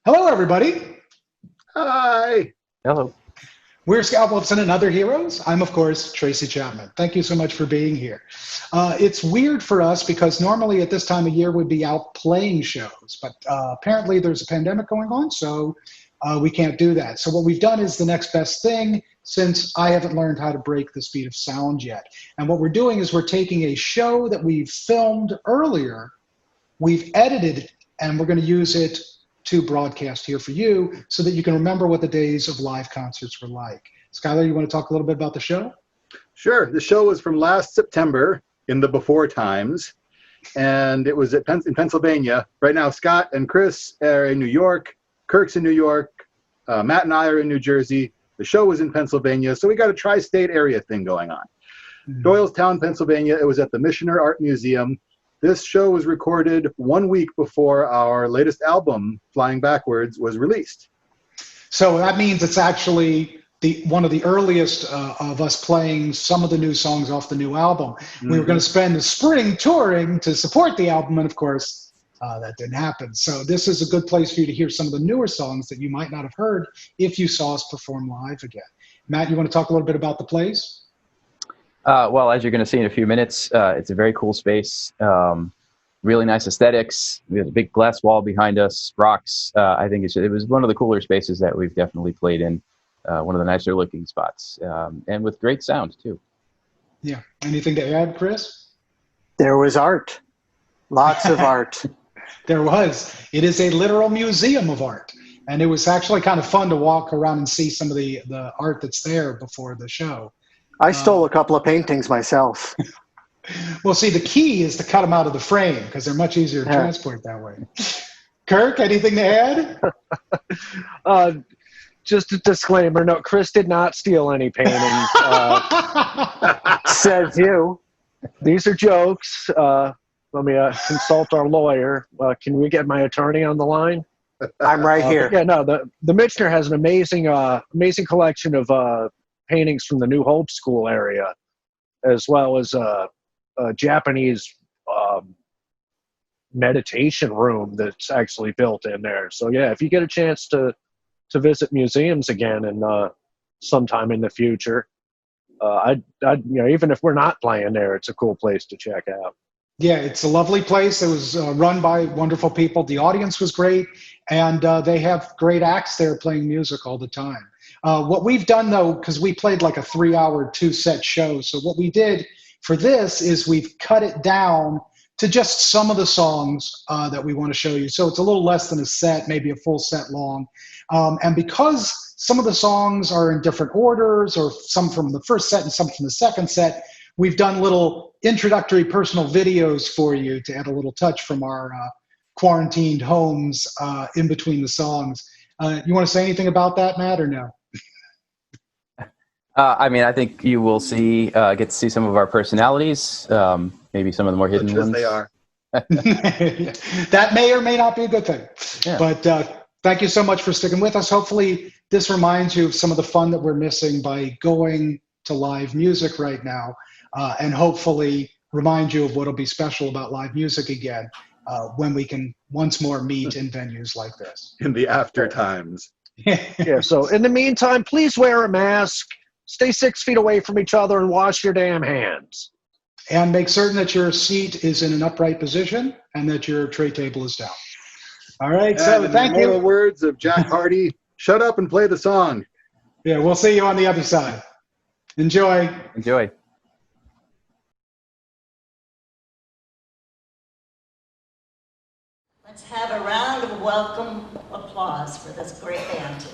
Hello, everybody. Hi. Hello. We're Scout Wolfson and Other Heroes. I'm, of course, Tracy Chapman. Thank you so much for being here. It's weird for us because normally at this time of year we'd be out playing shows, but apparently there's a pandemic going on, so we can't do that. So what we've done is the next best thing, since I haven't learned how to break the speed of sound yet. And what we're doing is we're taking a show that we've filmed earlier, we've edited it, and we're going to use it to broadcast here for you so that you can remember what the days of live concerts were like. Skylar, you want to talk a little bit about the show? Sure. The show was from last September in the before times, and it was in Pennsylvania. Right now, Scott and Chris are in New York. Kirk's in New York. Matt and I are in New Jersey. The show was in Pennsylvania, so we got a tri-state area thing going on. Doylestown, Pennsylvania. It was at the Michener Museum. This show was recorded 1 week before our latest album, Flying Backwards, was released. So that means it's actually one of the earliest of us playing some of the new songs off the new album. Mm-hmm. We were going to spend the spring touring to support the album, and of course, that didn't happen. So this is a good place for you to hear some of the newer songs that you might not have heard if you saw us perform live again. Matt, you want to talk a little bit about the place? Well, as you're going to see in a few minutes, it's a very cool space. Really nice aesthetics. We have a big glass wall behind us, rocks. I think it was one of the cooler spaces that we've definitely played in. One of the nicer looking spots, and with great sound too. Yeah. Anything to add, Chris? There was art. Lots of art. There was. It is a literal museum of art. And it was actually kind of fun to walk around and see some of the art that's there before the show. I stole a couple of paintings myself. Well, see, the key is to cut them out of the frame because they're much easier to transport that way. Kirk, anything to add? Just a disclaimer. No, Chris did not steal any paintings. Says you. These are jokes. Let me consult our lawyer. Can we get my attorney on the line? I'm right here. Yeah, no, the Michener has an amazing collection of paintings from the New Hope School area, as well as a Japanese meditation room that's actually built in there. So yeah, if you get a chance to visit museums again and sometime in the future, I'd even if we're not playing there, it's a cool place to check out. Yeah, it's a lovely place. It was run by wonderful people. The audience was great, and they have great acts there playing music all the time. What we've done, though, because we played like a 3-hour, 2-set show, so what we did for this is we've cut it down to just some of the songs that we want to show you. So it's a little less than a set, maybe a full set long. And because some of the songs are in different orders, or some from the first set and some from the second set, we've done little introductory personal videos for you to add a little touch from our quarantined homes in between the songs. You want to say anything about that, Matt, or no? I mean, I think you will get to see some of our personalities, maybe some of the more hidden ones. They are. That may or may not be a good thing. Yeah. But thank you so much for sticking with us. Hopefully this reminds you of some of the fun that we're missing by going to live music right now, and hopefully remind you of what will be special about live music again when we can once more meet in venues like this. In the after times. Yeah, so in the meantime, please wear a mask, stay 6 feet away from each other, and wash your damn hands. And make certain that your seat is in an upright position and that your tray table is down. All right, so thank you. In the words of Jack Hardy, shut up and play the song. Yeah, we'll see you on the other side. Enjoy. Enjoy. Let's have a round of welcome applause for this great band.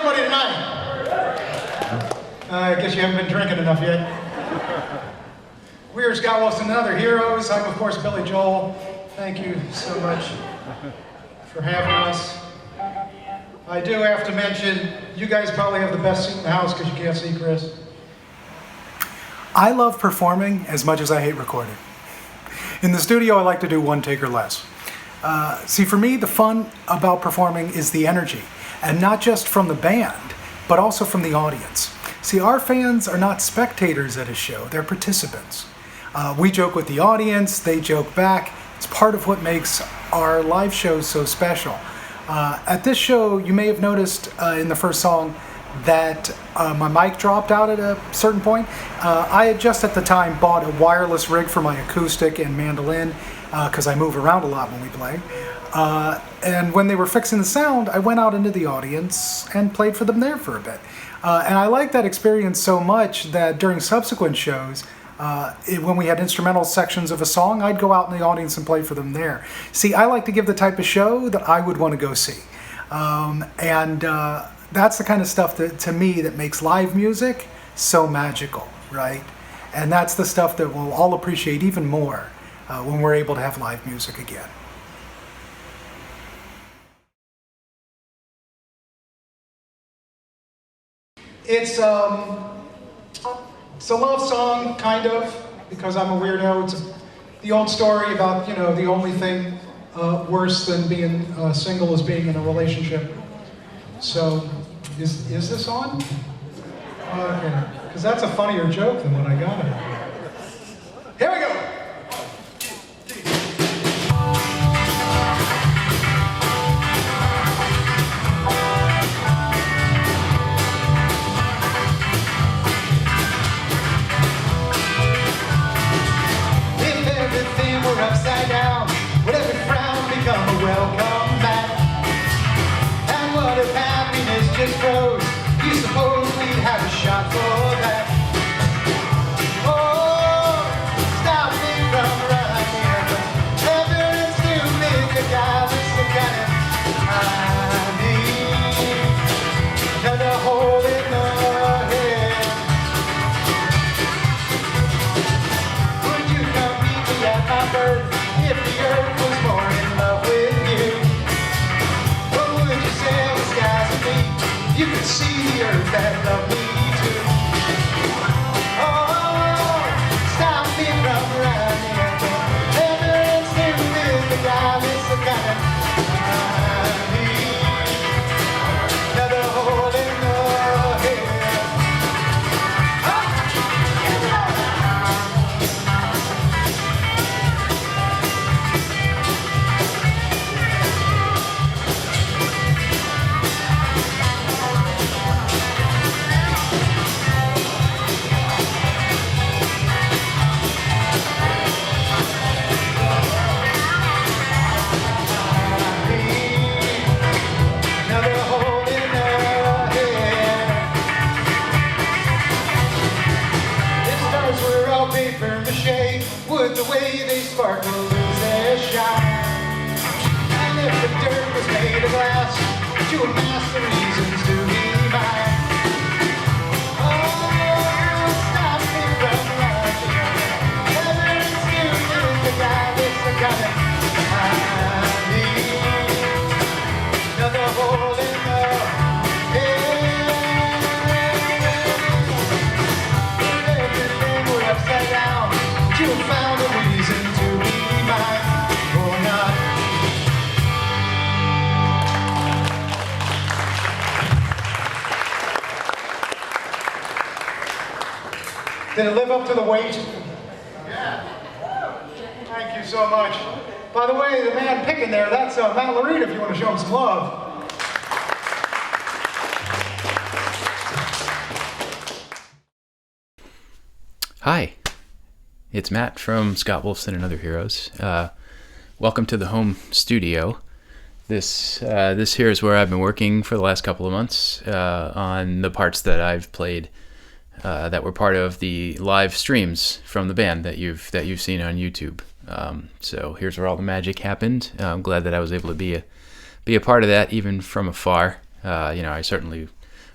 everybody tonight? I guess you haven't been drinking enough yet. We are SWaOH and Other Heroes. I'm, of course, Billy Joel. Thank you so much for having us. I do have to mention, you guys probably have the best seat in the house because you can't see Chris. I love performing as much as I hate recording. In the studio, I like to do one take or less. See, for me, the fun about performing is the energy, and not just from the band, but also from the audience. See, our fans are not spectators at a show, they're participants. We joke with the audience, they joke back. It's part of what makes our live shows so special. At this show, you may have noticed in the first song that my mic dropped out at a certain point. I had just at the time bought a wireless rig for my acoustic and mandolin because I move around a lot when we play. And when they were fixing the sound, I went out into the audience and played for them there for a bit. And I liked that experience so much that during subsequent shows, when we had instrumental sections of a song, I'd go out in the audience and play for them there. See, I like to give the type of show that I would want to go see. That's the kind of stuff that, to me, that makes live music so magical, right? And that's the stuff that we'll all appreciate even more when we're able to have live music again. It's a love song, kind of, because I'm a weirdo. It's the old story about, you know, the only thing worse than being single is being in a relationship. So, is this on? Okay, because that's a funnier joke than what I got. Here we go. Upside down, would every frown become a welcome back? And what if happiness just froze? You suppose we'd have a shot for that? Oh, stop me from running. Never it's too big a guy that's the kind of I need. Another hole in the head. Would you come meet me at my birth? If the earth was more in love with you, what would you say the skies would be? You could see the earth that loved me too. Oh, stop me from running. Never ends too big the guy is the kind of I need. Another hole in the head. Would the way they sparkle lose their shine? And if the dirt was made of glass, to amass the reasons to be mine. Oh, stop me from running. Never is too good the guy that's the kind of I need. Another hole in the head. If everything were upside down, you found a reason to be mine or not. Did it live up to the weight? Yeah. Thank you so much. By the way, the man picking there, that's Matt Larita, if you want to show him some love. Hi. It's Matt from SWaOH and Other Heroes. Welcome to the home studio. This here is where I've been working for the last couple of months on the parts that I've played that were part of the live streams from the band that you've seen on YouTube. So here's where all the magic happened. I'm glad that I was able to be a part of that, even from afar. I certainly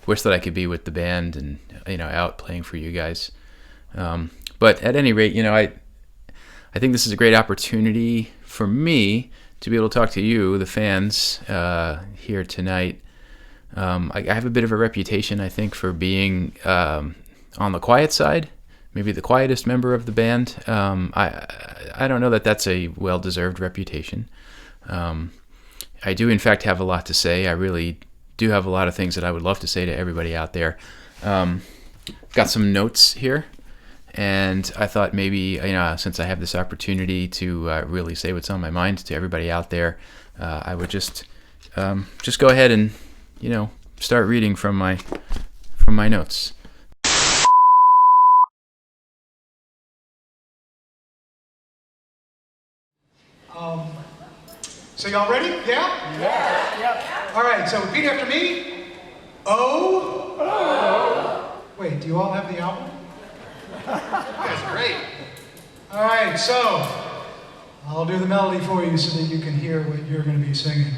wish that I could be with the band and out playing for you guys. But at any rate, I think this is a great opportunity for me to be able to talk to you, the fans, here tonight. I have a bit of a reputation, I think, for being on the quiet side, maybe the quietest member of the band. I don't know that that's a well-deserved reputation. I do, in fact, have a lot to say. I really do have a lot of things that I would love to say to everybody out there. Got some notes here, and I thought maybe, since I have this opportunity to really say what's on my mind to everybody out there, I would just go ahead and, start reading from my notes. So y'all ready? Yeah? Yeah. All right, so repeat after me. Oh. Oh. Wait, do you all have the album? That's great. All right, so I'll do the melody for you so that you can hear what you're going to be singing.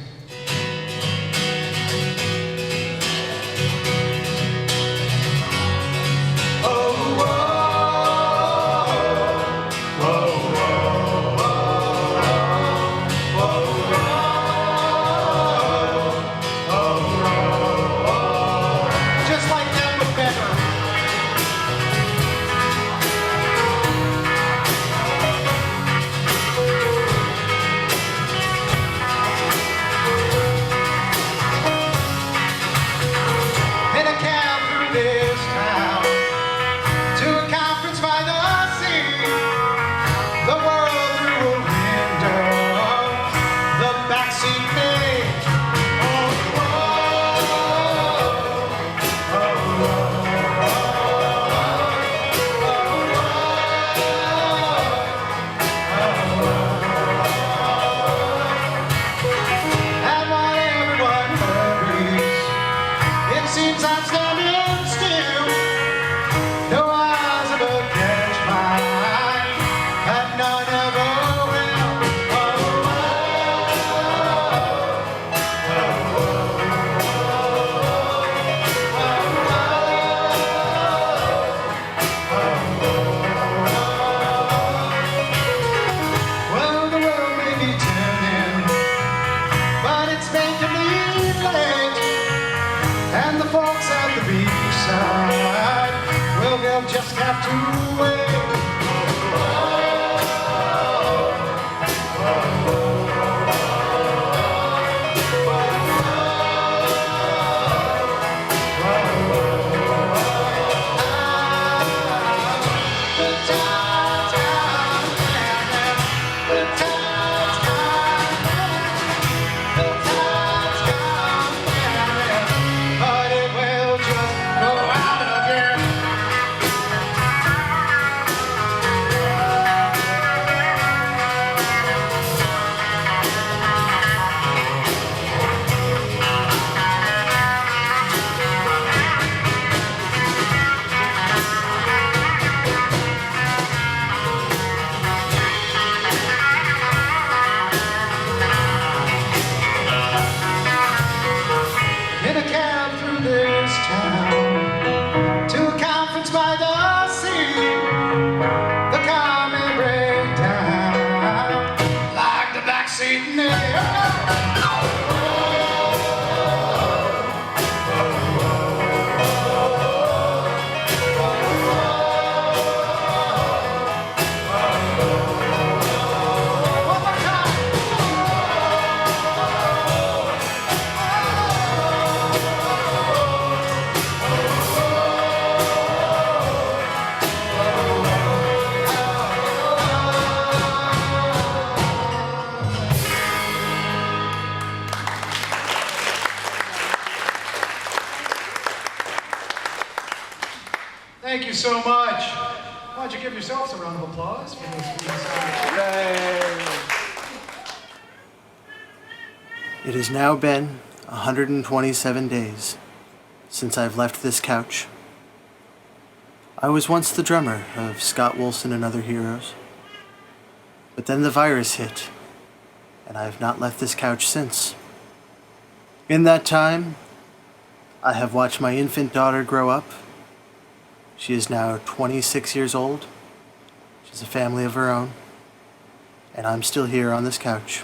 Thank you so much. Why don't you give yourselves a round of applause for this? It has now been 127 days since I've left this couch. I was once the drummer of Scott Wolfson and Other Heroes, but then the virus hit, and I have not left this couch since. In that time, I have watched my infant daughter grow up. She is now 26 years old. She has a family of her own. And I'm still here on this couch.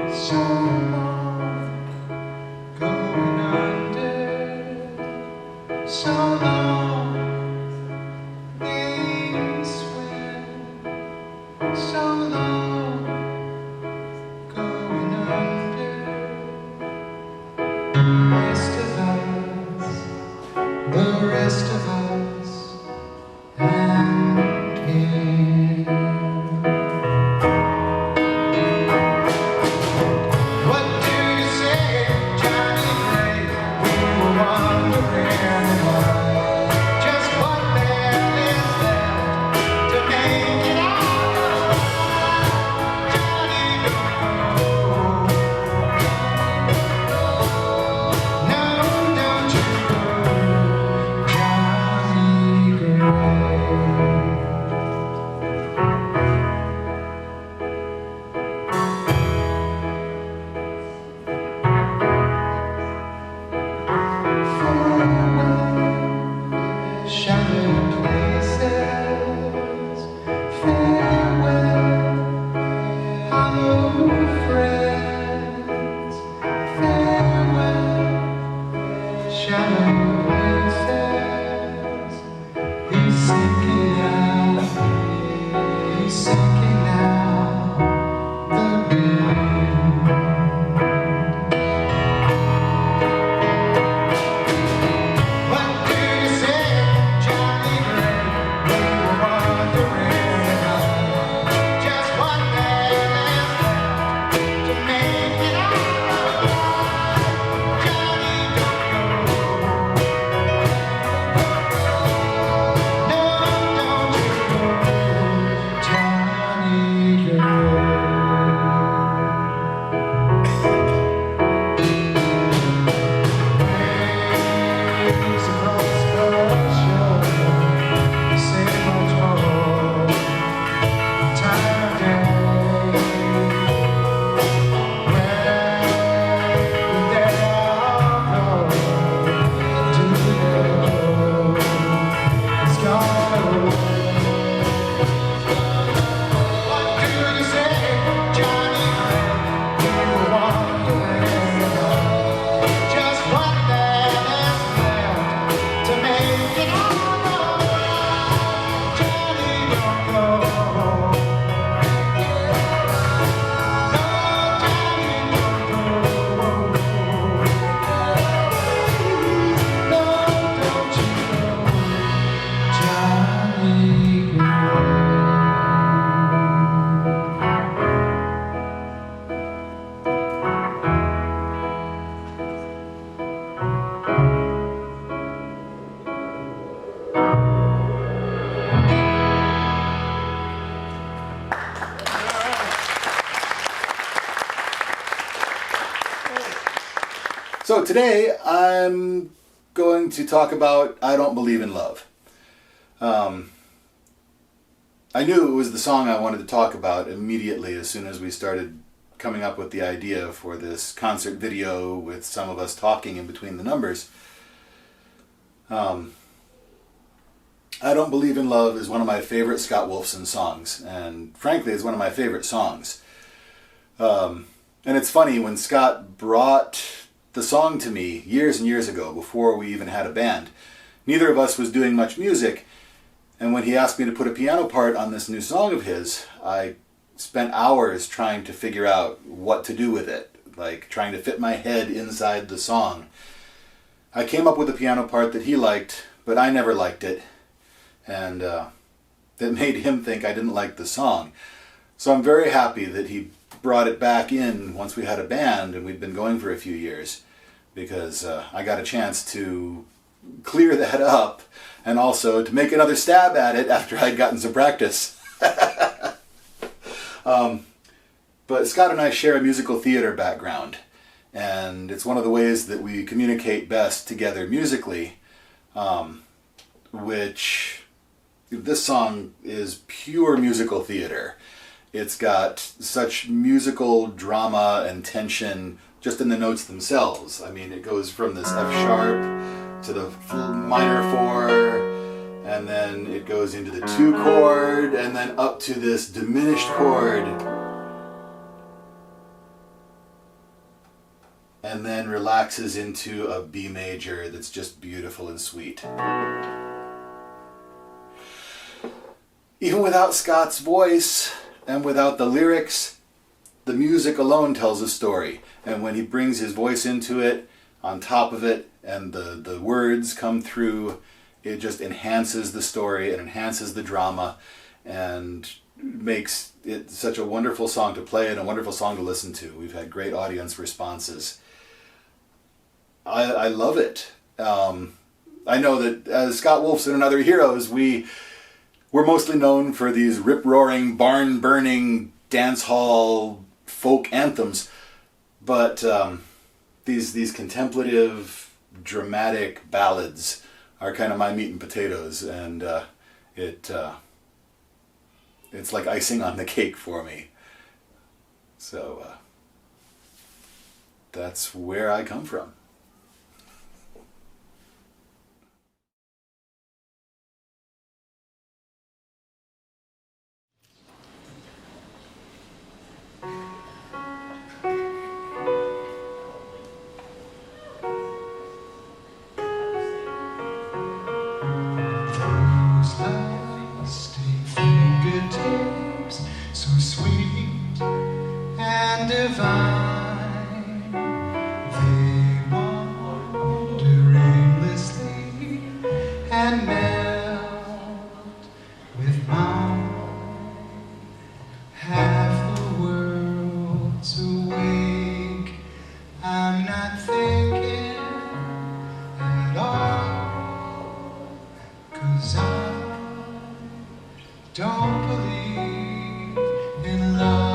So long, going under. So long, being swim. So long, going under. The rest of us, and him. What do you say, Johnny Gray? We were wondering just what there is left to make it out. Johnny, don't go. No, don't you go, Johnny Gray. Shattered places, farewell, hollow friends, farewell, shattered places. He's sinking now, the wind. What do you say, Johnny Gray? We were wondering just what there is left to make it out. Johnny, don't go. No, don't you go, Johnny Gray. Waves across the shore, same old trouble, time of day. Where did they all go? Do you know? It's gone away. What do you say, Johnny Gray? We were wondering just what there is left to make it all. Johnny, don't go. No, Johnny, don't go. No, don't you go, Johnny Gray. So today I'm going to talk about I Don't Believe in Love. I knew it was the song I wanted to talk about immediately as soon as we started coming up with the idea for this concert video with some of us talking in between the numbers. I Don't Believe in Love is one of my favorite Scott Wolfson songs, and frankly is one of my favorite songs. And it's funny, when Scott brought the song to me years and years ago, before we even had a band, neither of us was doing much music, and when he asked me to put a piano part on this new song of his, I spent hours trying to figure out what to do with it, like trying to fit my head inside the song. I came up with a piano part that he liked, but I never liked it, and that made him think I didn't like the song. So I'm very happy that he brought it back in once we had a band and we'd been going for a few years, because I got a chance to clear that up and also to make another stab at it after I'd gotten some practice. But Scott and I share a musical theater background, and it's one of the ways that we communicate best together musically, which this song is pure musical theater. It's got such musical drama and tension just in the notes themselves. I mean, it goes from this F sharp to the minor 4, and then it goes into the 2 chord, and then up to this diminished chord, and then relaxes into a B major that's just beautiful and sweet. Even without Scott's voice and without the lyrics, the music alone tells a story. And when he brings his voice into it, on top of it, and the words come through, it just enhances the story and enhances the drama and makes it such a wonderful song to play and a wonderful song to listen to. We've had great audience responses. I love it. I know that as Scott Wolfson and Other Heroes, we're mostly known for these rip-roaring, barn-burning, dance hall folk anthems, but these contemplative, dramatic ballads are kind of my meat and potatoes, and it's like icing on the cake for me. So that's where I come from. Divine, they wander aimlessly and melt with mine. Half the world's awake, I'm not thinking at all, 'cause I don't believe in love.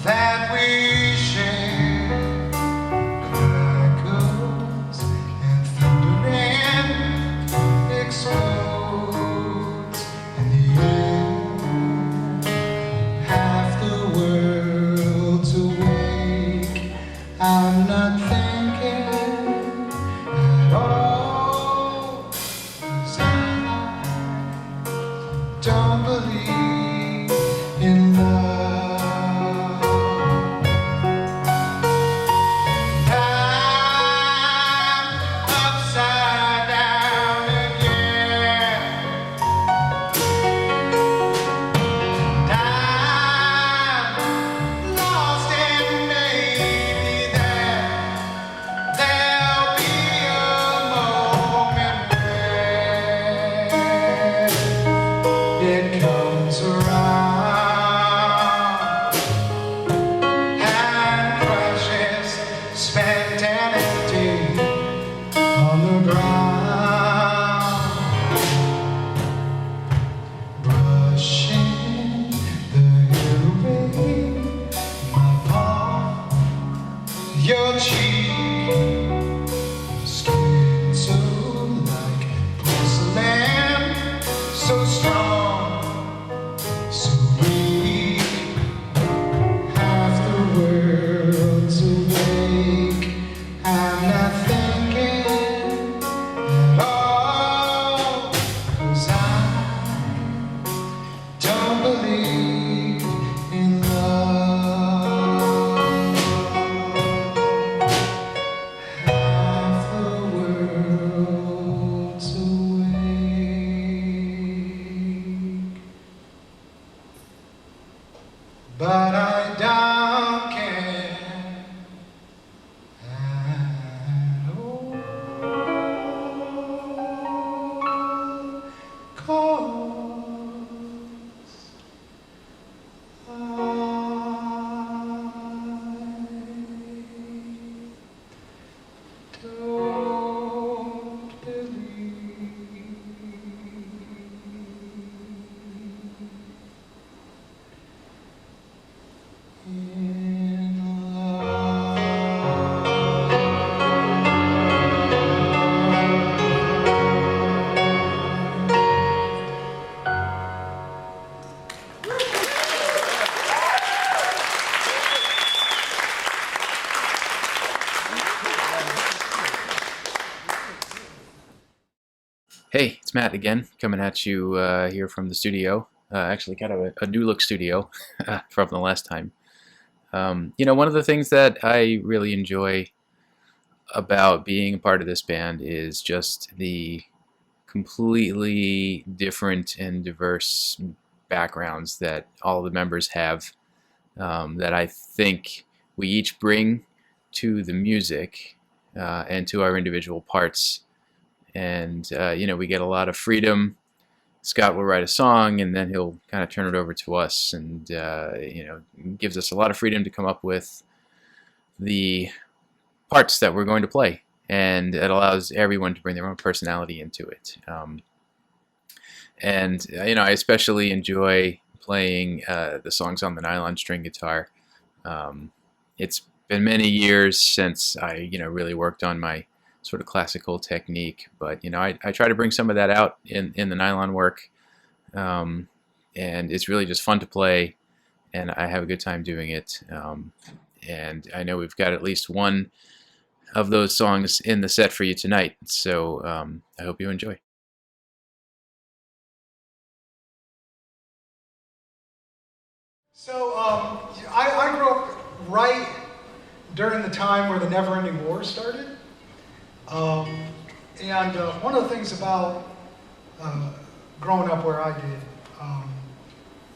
That we share crackles and thunder and explodes in the air. Half the world's awake, I'm not thinking at all, 'cause I don't believe in love. It comes around and crashes, spent and empty on the ground, brushing the hair away, my palm, your cheek, skin so like porcelain, so strong. But I don't care. Don't believe in Hey, it's Matt again, coming at you here from the studio. Actually, kind of a new look studio from the last time. One of the things that I really enjoy about being a part of this band is just the completely different and diverse backgrounds that all the members have, that I think we each bring to the music and to our individual parts. And we get a lot of freedom. Scott will write a song, and then he'll kind of turn it over to us, and gives us a lot of freedom to come up with the parts that we're going to play, and it allows everyone to bring their own personality into it. I especially enjoy playing the songs on the nylon string guitar. It's been many years since I really worked on my sort of classical technique, but I try to bring some of that out in the nylon work, and it's really just fun to play, and I have a good time doing it. And I know we've got at least one of those songs in the set for you tonight, so I hope you enjoy. So I grew up right during the time where the never-ending war started. One of the things about growing up where I did,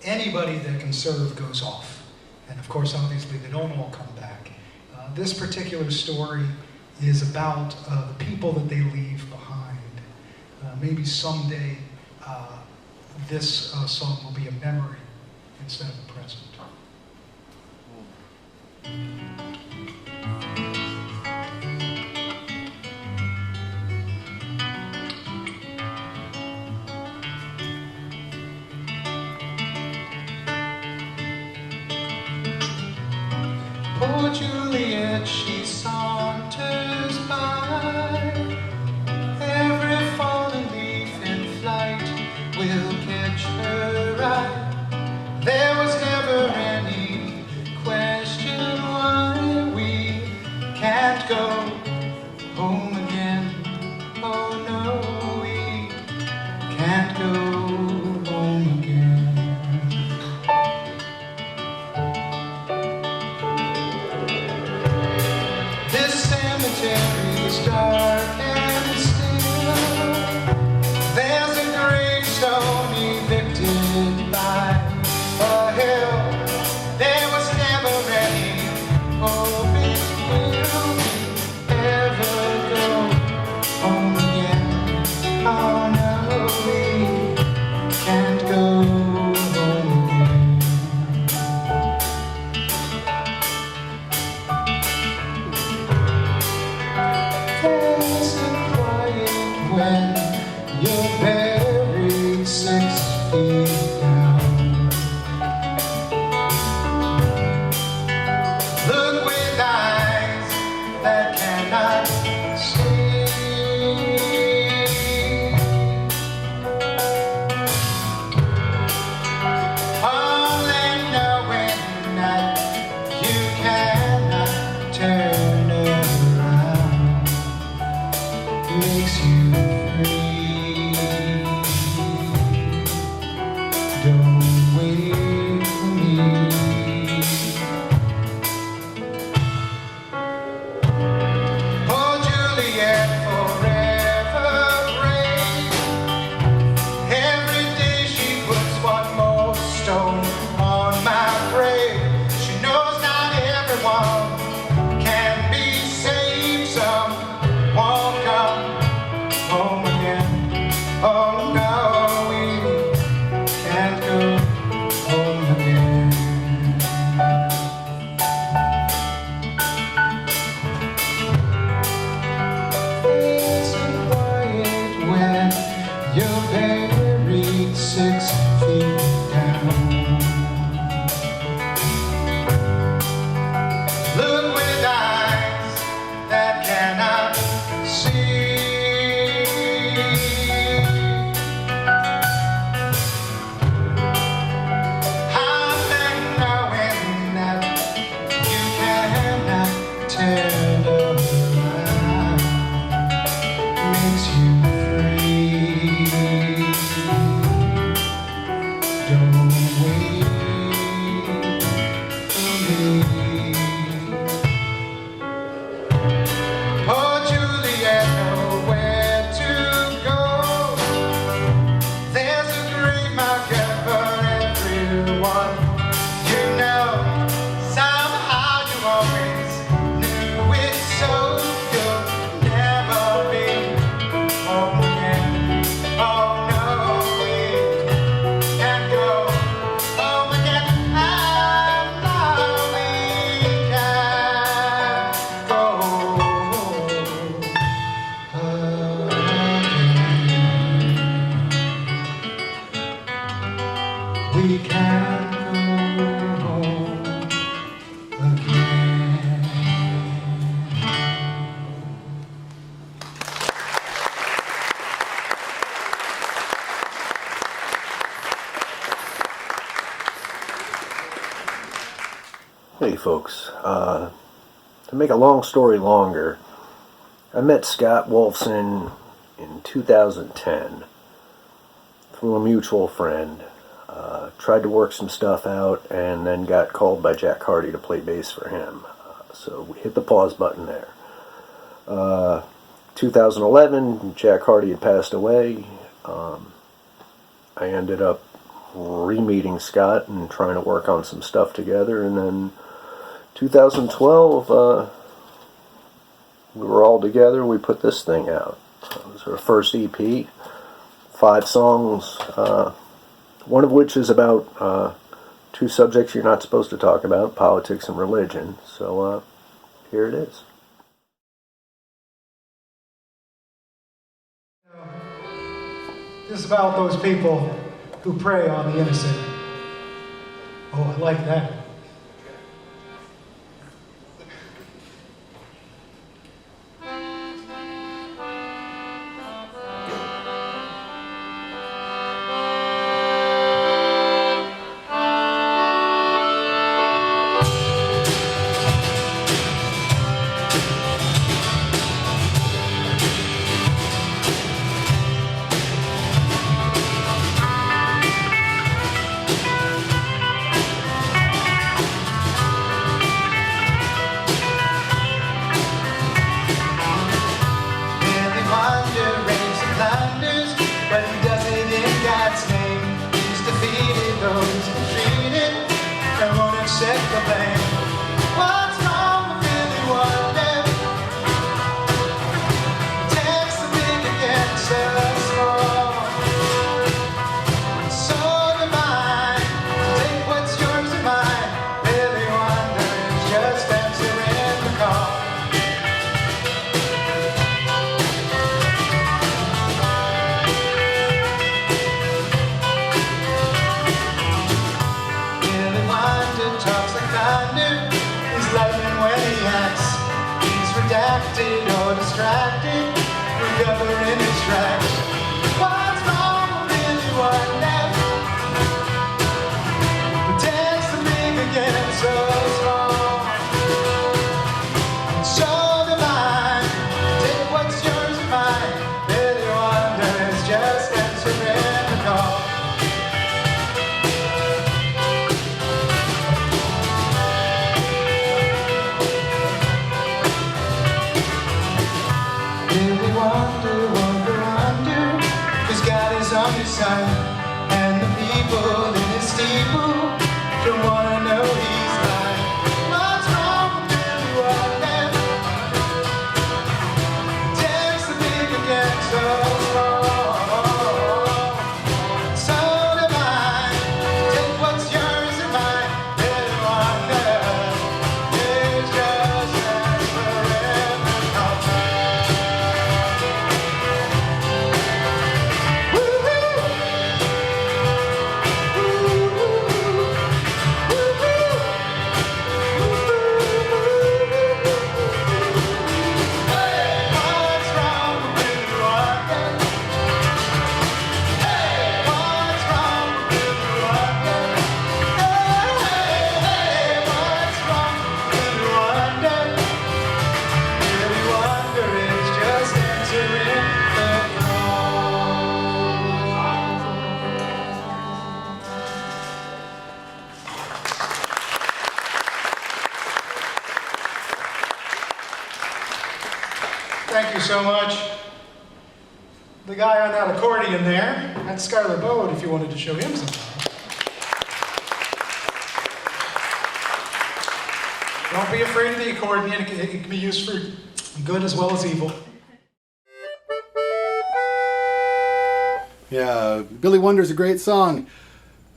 anybody that can serve goes off. And of course, obviously, they don't all come back. This particular story is about the people that they leave behind. Maybe someday this song will be a memory instead of a present. Poor Juliet, she saunters by. Every fallen leaf in flight will catch her eye. There was never any question why we can't go home again. Oh no, we can't go home again. Oh, Juliet, nowhere to go. There's a great market for everyone. You know, somehow you always knew it, so you'll never be home again. Oh no, we can't go home again. Oh no, we can't go again. We can't go home again. Hey folks, to make a long story longer, I met Scott Wolfson in 2010 through a mutual friend. Tried to work some stuff out and then got called by Jack Hardy to play bass for him. So we hit the pause button there. 2011, Jack Hardy had passed away. I ended up re-meeting Scott and trying to work on some stuff together, and then 2012, we were all together, we put this thing out. It was our first EP, 5 songs, one of which is about 2 subjects you're not supposed to talk about, politics and religion. So here it is. This is about those people who prey on the innocent. Oh, I like that. Redacted or distracted, recovering his tracks. What's wrong, really wonder? Pretends to think again, so small, so divine. Take what's yours and mine. Really wonder is just answering the call. Wonder, who's got his on his side, and the people in his steeple don't wanna know he's lying. What's wrong with Billy Wonder? Takes the big again, so small, so divine. Take what's yours and mine. Billy Wonder is just answering the call. Woo-hoo! Woo-hoo! so much. The guy on that accordion there, that's Skylar Bode, if you wanted to show him something. Don't be afraid of the accordion. It can be used for good as well as evil. Yeah, Billy Wonder's a great song.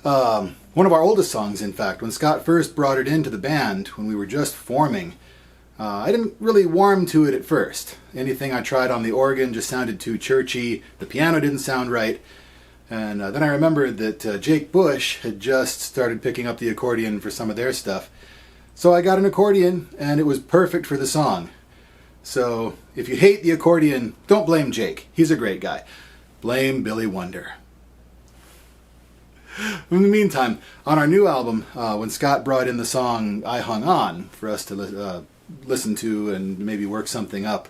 One of our oldest songs, in fact. When Scott first brought it into the band, when we were just forming, I didn't really warm to it at first. Anything I tried on the organ just sounded too churchy. The piano didn't sound right. And then I remembered that Jake Bush had just started picking up the accordion for some of their stuff. So I got an accordion, and it was perfect for the song. So if you hate the accordion, don't blame Jake. He's a great guy. Blame Billy Wonder. In the meantime, on our new album, when Scott brought in the song I Hung On for us to listen to and maybe work something up,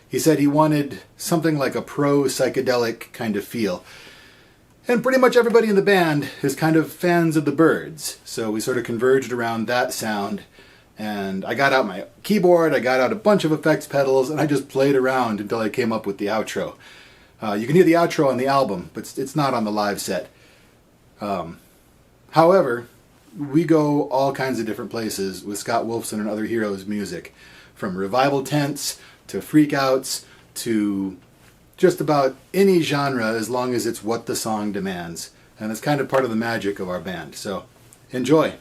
he said he wanted something like a pro-psychedelic kind of feel. And pretty much everybody in the band is kind of fans of the Byrds, so we sort of converged around that sound. And I got out my keyboard, I got out a bunch of effects pedals, and I just played around until I came up with the outro. You can hear the outro on the album, but it's not on the live set. However, we go all kinds of different places with Scott Wolfson and Other Heroes music. From revival tents, to freakouts, to just about any genre as long as it's what the song demands. And it's kind of part of the magic of our band. So, enjoy.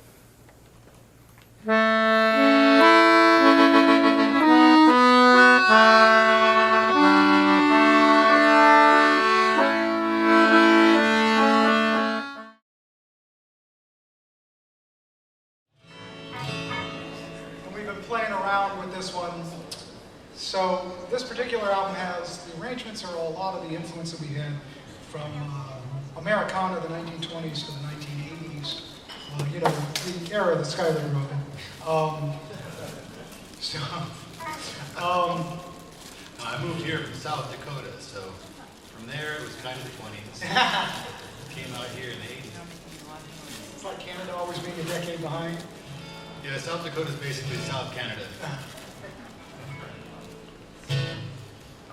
So this particular album has, the arrangements are a lot of the influence that we had from Americana, the 1920s to the 1980s, you know, the era that Skylar grew up in. I moved here from South Dakota, so from there it was kind of the 20s. Came out here in the 80s. It's like Canada always being a decade behind. Yeah, South Dakota is basically South Canada.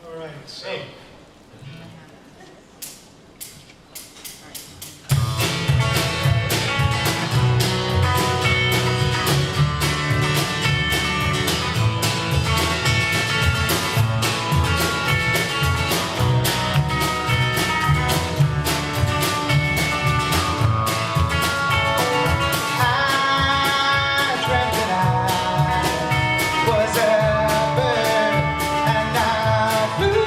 All right, so. Was a bird and I flew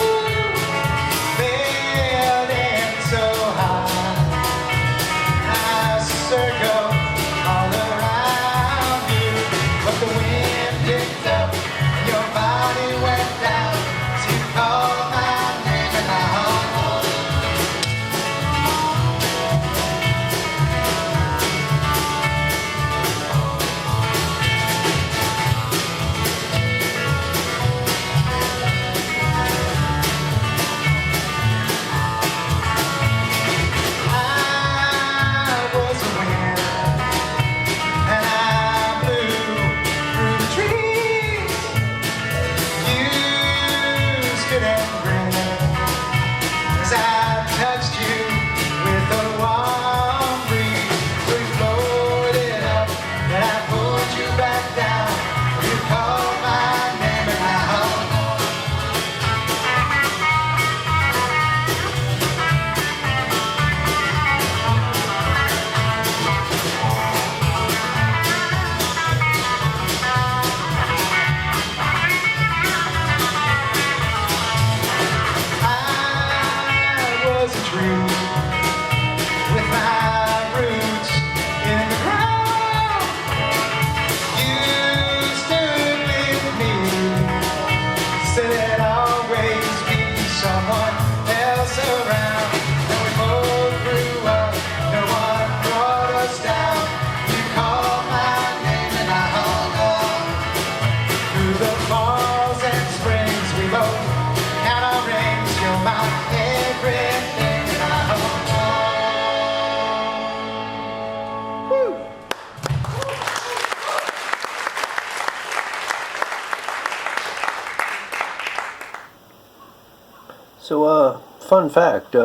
So, fun fact,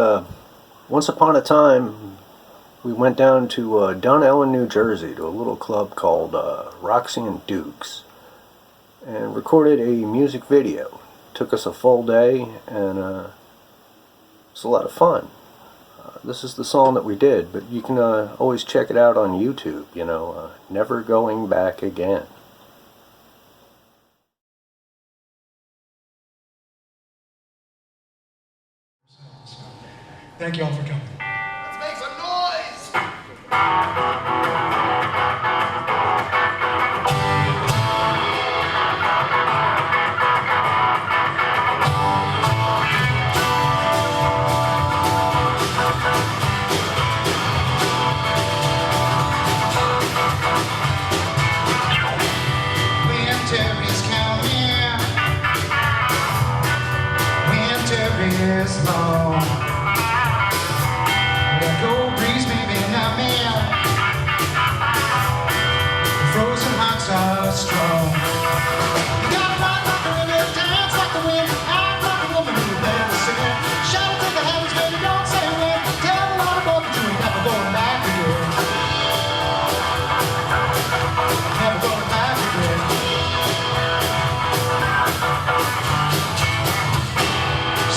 once upon a time, we went down to Dunellen, New Jersey, to a little club called Roxy and Dukes, and recorded a music video. Took us a full day, and it was a lot of fun. This is the song that we did, but you can always check it out on YouTube, you know, Never Going Back Again. Thank you all for coming. Let's make some noise! Winter is coming. Winter is long. The cold breeze may be numbing. The frozen hearts are strong. You gotta run like the river, dance like the wind. I'm like a woman who never sin. Shout to the heavens, baby, don't say when. Tell the Lord above that you ain't never going back again. Never going back again.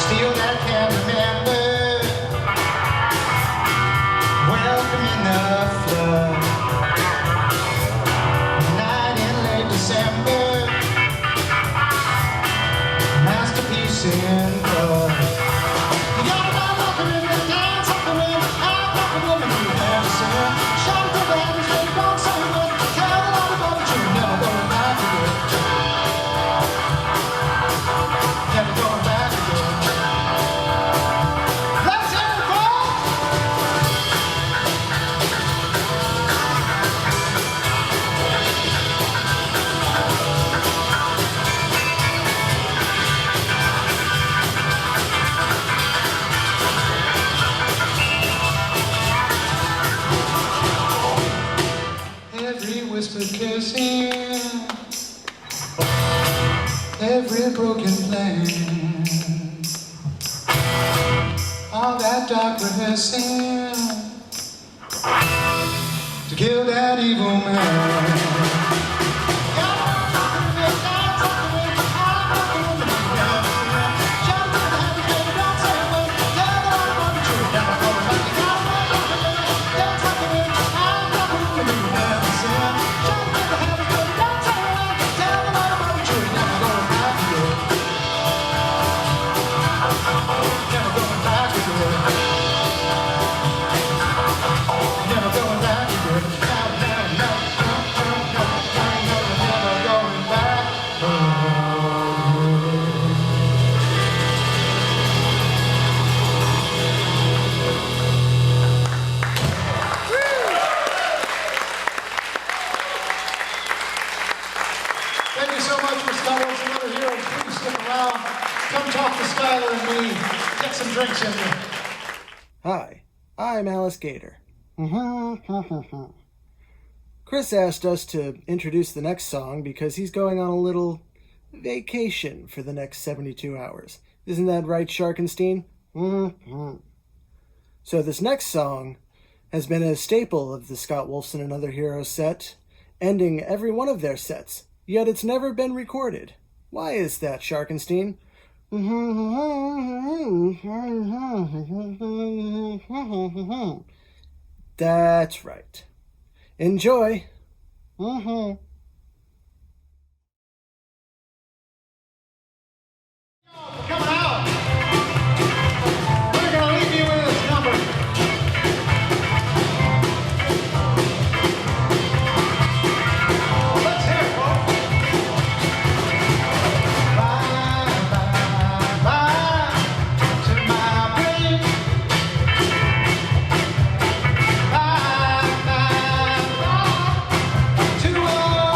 Still that can remember. Welcome in the flood. Night in late December. Masterpiece in blood. You gotta run like a river, dance like the wind. I'm like a woman who never sinned. Shout to the heavens, baby, don't say when. Tell the Lord above that you're never going back again. Never going back again. Let's hear it, folks! Every whispered kissing, every broken plan, all that dark rehearsing to kill that evil man. Thank you so much for SWaOH and Other Heroes. Please stick around. Come talk to Skylar and me. Get some drinks in you. Hi, I'm Alice Gator. Chris asked us to introduce the next song because he's going on a little vacation for the next 72 hours. Isn't that right, Sharkenstein? So this next song has been a staple of the Scott Wolfson and Other Heroes set, ending every one of their sets, yet it's never been recorded. Why is that, Sharkenstein? That's right. Enjoy. Coming out. We're gonna leave you with this number. Let's hear it, folks. Bye, bye, bye to my brain. Bye, bye, bye to all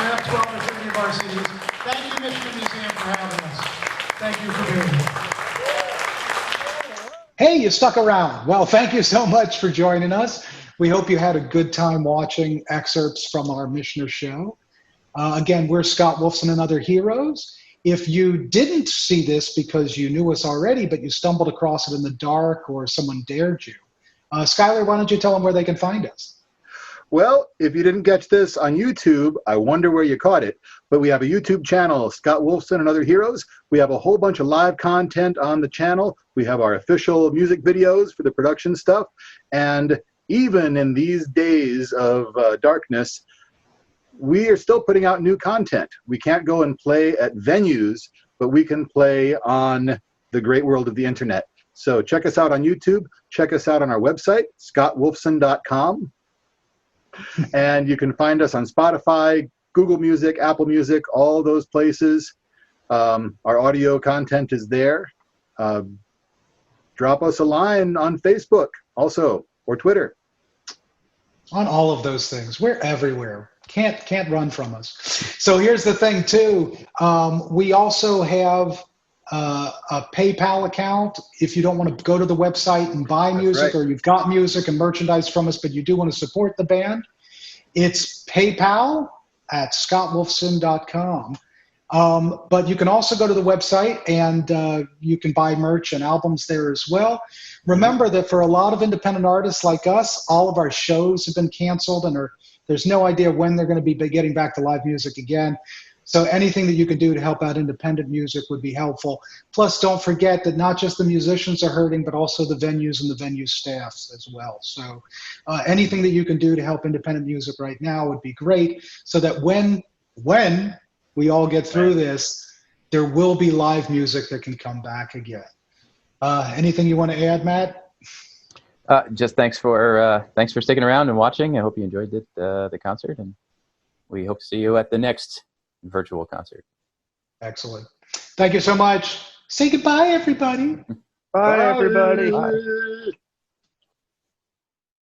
We have 12 or 30 of our CDs. Thank you, Michener Museum, for having us. Thank you for being here. Hey, you stuck around. Well, thank you so much for joining us. We hope you had a good time watching excerpts from our Michener show. Again, we're Scott Wolfson and Other Heroes. If you didn't see this because you knew us already, but you stumbled across it in the dark or someone dared you, Skylar, why don't you tell them where they can find us? Well, if you didn't catch this on YouTube, I wonder where you caught it. But we have a YouTube channel, Scott Wolfson and Other Heroes. We have a whole bunch of live content on the channel. We have our official music videos for the production stuff. And even in these days of darkness, we are still putting out new content. We can't go and play at venues, but we can play on the great world of the internet. So check us out on YouTube. Check us out on our website, scottwolfson.com. And you can find us on Spotify, Google Music, Apple Music, all those places. Our audio content is there. Drop us a line on Facebook also, or Twitter. On all of those things. We're everywhere. Can't run from us. So here's the thing too. We also have a PayPal account. If you don't want to go to the website and buy music, or you've got music and merchandise from us, but you do want to support the band, it's PayPal at scottwolfson.com. But you can also go to the website and you can buy merch and albums there as well. Remember that for a lot of independent artists like us, all of our shows have been canceled and there's no idea when they're going to be getting back to live music again. So anything that you can do to help out independent music would be helpful. Plus, don't forget that not just the musicians are hurting, but also the venues and the venue staffs as well. So anything that you can do to help independent music right now would be great, so that when we all get through this, there will be live music that can come back again. Anything you want to add, Matt? Just thanks for sticking around and watching. I hope you enjoyed the concert, and we hope to see you at the next virtual concert. Excellent. Thank you so much. Say goodbye, everybody. Bye, everybody. Bye.